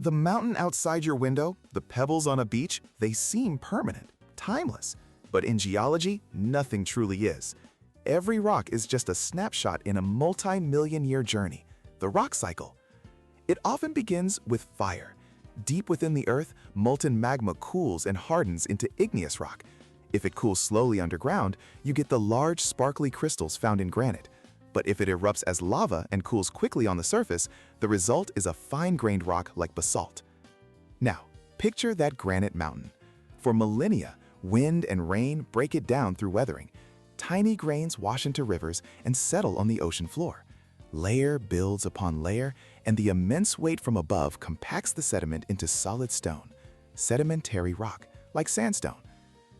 The mountain outside your window, the pebbles on a beach, they seem permanent, timeless. But in geology, nothing truly is. Every rock is just a snapshot in a multi-million-year journey, the rock cycle. It often begins with fire. Deep within the earth, molten magma cools and hardens into igneous rock. If it cools slowly underground, you get the large, sparkly crystals found in granite. But if it erupts as lava and cools quickly on the surface, the result is a fine-grained rock like basalt. Now, picture that granite mountain. For millennia, wind and rain break it down through weathering. Tiny grains wash into rivers and settle on the ocean floor. Layer builds upon layer, and the immense weight from above compacts the sediment into solid stone, sedimentary rock, like sandstone.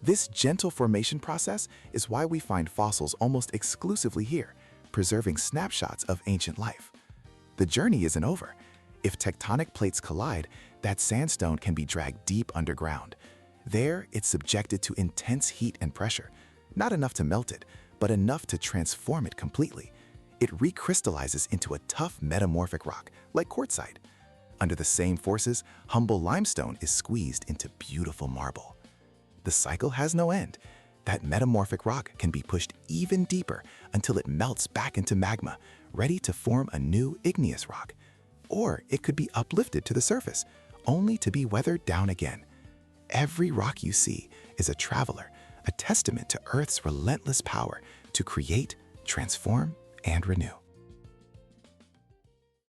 This gentle formation process is why we find fossils almost exclusively here, preserving snapshots of ancient life. The journey isn't over. If tectonic plates collide, that sandstone can be dragged deep underground. There, it's subjected to intense heat and pressure, not enough to melt it, but enough to transform it completely. It recrystallizes into a tough metamorphic rock, like quartzite. Under the same forces, humble limestone is squeezed into beautiful marble. The cycle has no end. That metamorphic rock can be pushed even deeper until it melts back into magma, ready to form a new igneous rock. Or it could be uplifted to the surface, only to be weathered down again. Every rock you see is a traveler, a testament to Earth's relentless power to create, transform, and renew.